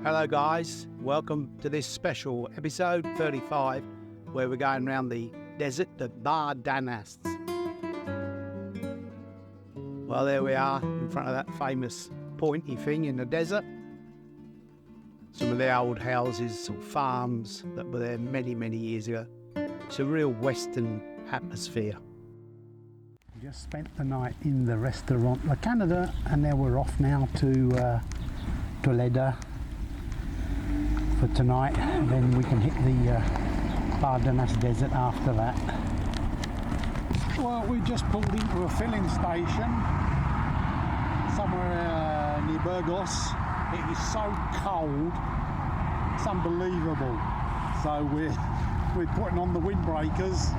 Hello guys, welcome to this special episode 35 where we're going around the desert of BARDENAS. Well, there we are in front of that famous pointy thing in the desert. Some of the old houses or farms that were there many years ago. It's a real western atmosphere. We just spent the night in the restaurant La Canada and now we're off now to Toledo for tonight, and then we can hit the BARDENAS desert after that. Well, we just pulled into a filling station somewhere near Burgos. It is so cold, it's unbelievable. So we're putting on the windbreakers,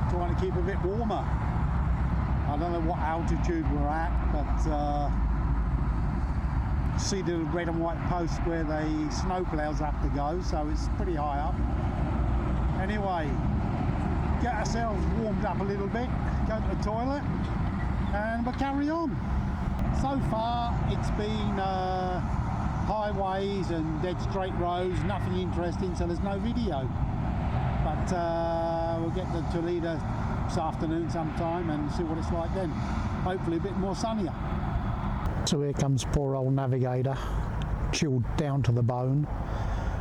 trying to keep a bit warmer. I don't know what altitude we're at, but see the red and white post where the snow clouds have to go, so it's pretty high up. Anyway, get ourselves warmed up a little bit, go to the toilet, and we'll carry on. So far it's been highways and dead straight roads, nothing interesting, so there's no video. But we'll get to Toledo this afternoon sometime and see what it's like then. Hopefully a bit more sunnier. So here comes poor old navigator, chilled down to the bone.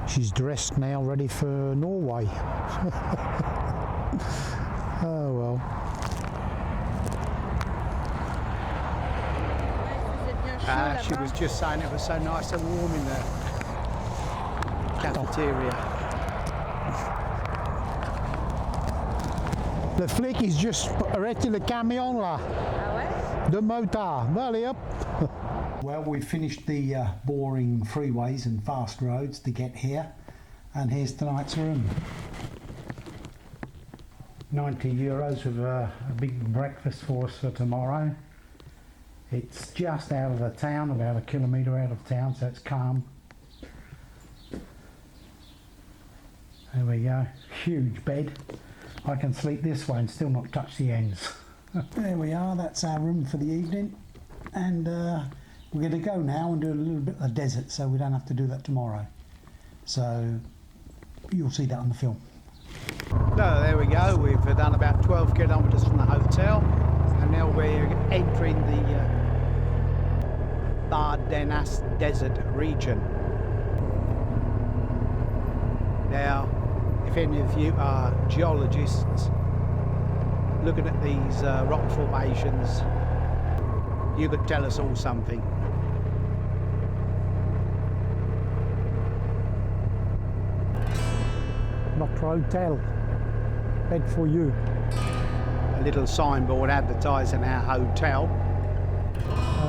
She's dressed now, ready for Norway. Oh well. She was just saying it was so nice and warm in the cafeteria. Le flic is just arrêté le camion là. De motard, allez up. Well, we've finished the boring freeways and fast roads to get here, and here's tonight's room. €90 with a big breakfast for us for tomorrow. It's just out of the town, about a kilometre out of town, so it's calm. There we go, huge bed. I can sleep this way and still not touch the ends. There we are, that's our room for the evening, and we're going to go now and do a little bit of the desert, so we don't have to do that tomorrow. So you'll see that on the film. So there we go, we've done about 12 kilometres from the hotel, and now we're entering the BARDENAS desert region. Now, if any of you are geologists looking at these rock formations, you could tell us all something. Notre hotel, bed for you. A little signboard advertising our hotel.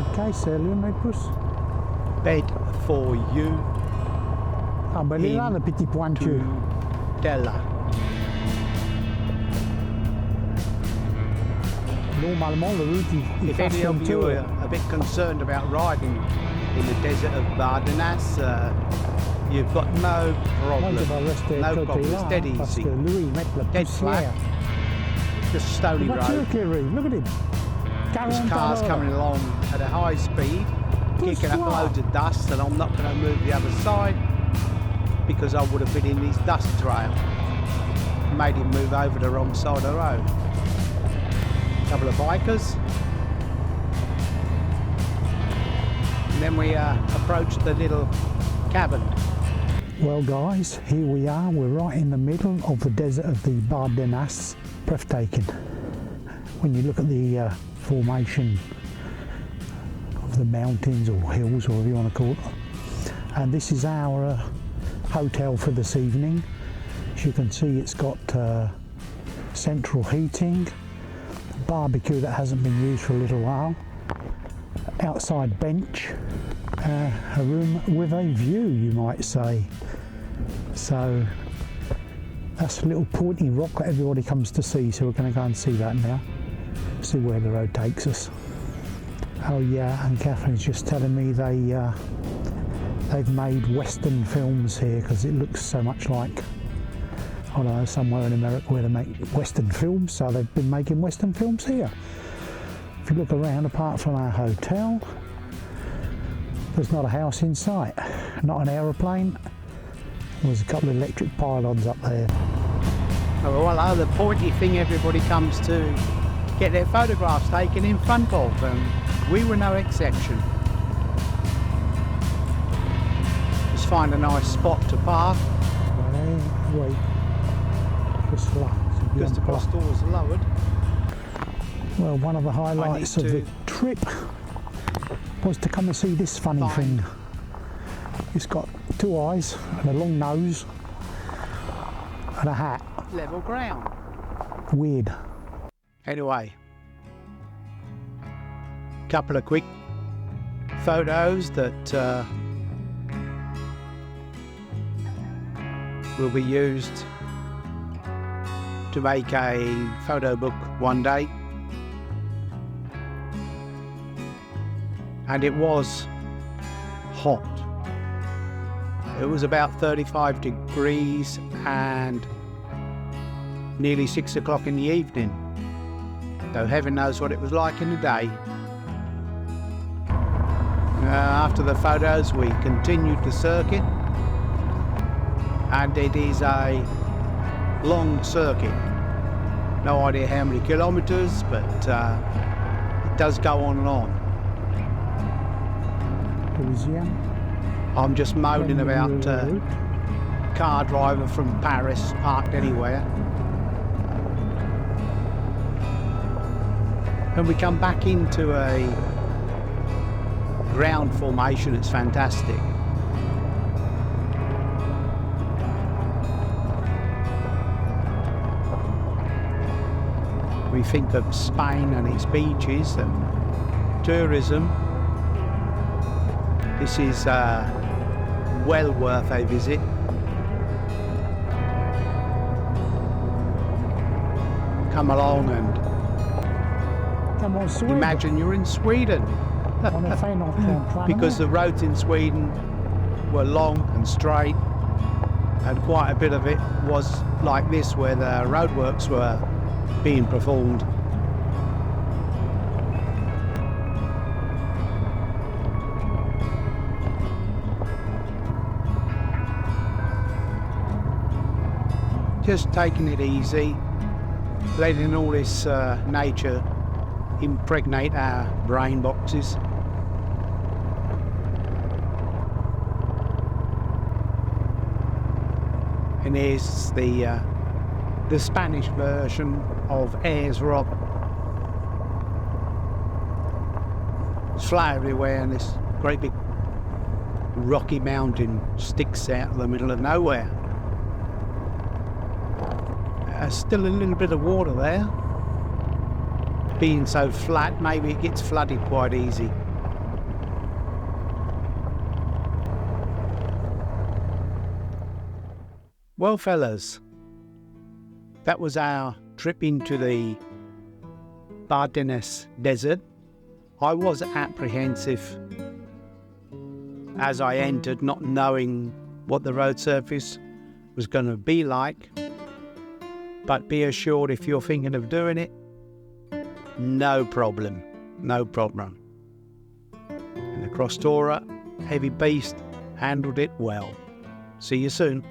Okay, salut mes pouces. Bed for you. Ah ben il est là le petit pointu. Della. Normalement the route is If any of you are a bit concerned about riding in the desert of BARDENAS, you've got no problem. No problem, it's dead easy. Dead flat. Just stony road. Look at him. This car's coming along at a high speed, kicking up loads of dust, and I'm not going to move the other side because I would have been in his dust trail. Made him move over the wrong side of the road. Couple of bikers. And then we approached the little cabin. Well guys, here we are, we're right in the middle of the desert of the BARDENAS. Breathtaking. When you look at the formation of the mountains or hills, or whatever you want to call it. And this is our hotel for this evening. As you can see, it's got central heating, barbecue that hasn't been used for a little while, outside bench, a room with a view, you might say. So that's a little pointy rock that everybody comes to see, so we're going to go and see that now, see where the road takes us. Oh yeah, and Catherine's just telling me they've made Western films here because it looks so much like, I don't know, somewhere in America where they make Western films, so they've been making Western films here. If you look around, apart from our hotel, There's not a house in sight, not an aeroplane. There's a couple of electric pylons up there. Oh, well, the pointy thing everybody comes to get their photographs taken in front of, and we were no exception. Just find a nice spot to park. Wait. Because the cross door's lowered. Well, one of the highlights of the trip was to come and see this funny thing. It's got 2 eyes and a long nose and a hat. Level ground. Weird. Anyway, couple of quick photos that will be used to make a photo book one day. And it was hot. It was about 35 degrees and nearly 6 o'clock in the evening. So heaven knows what it was like in the day. After the photos, we continued the circuit, and it is a long circuit. No idea how many kilometres, but it does go on and on. I'm just moaning about car driver from Paris parked anywhere. And we come back into a ground formation. It's fantastic. We think of Spain and its beaches and tourism. This is well worth a visit. Come along and imagine you're in Sweden. Because the roads in Sweden were long and straight, and quite a bit of it was like this, where the roadworks were being performed. Just taking it easy, letting all this nature impregnate our brain boxes. And here's the Spanish version of Ayers Rock. It's flat everywhere, and this great big rocky mountain sticks out of the middle of nowhere. Still a little bit of water there. Being so flat, maybe it gets flooded quite easy. Well, fellas, that was our trip into the Bardenas Desert. I was apprehensive as I entered, not knowing what the road surface was going to be like. But be assured, if you're thinking of doing it, no problem, no problem. And the Crosstorer, heavy beast, handled it well. See you soon.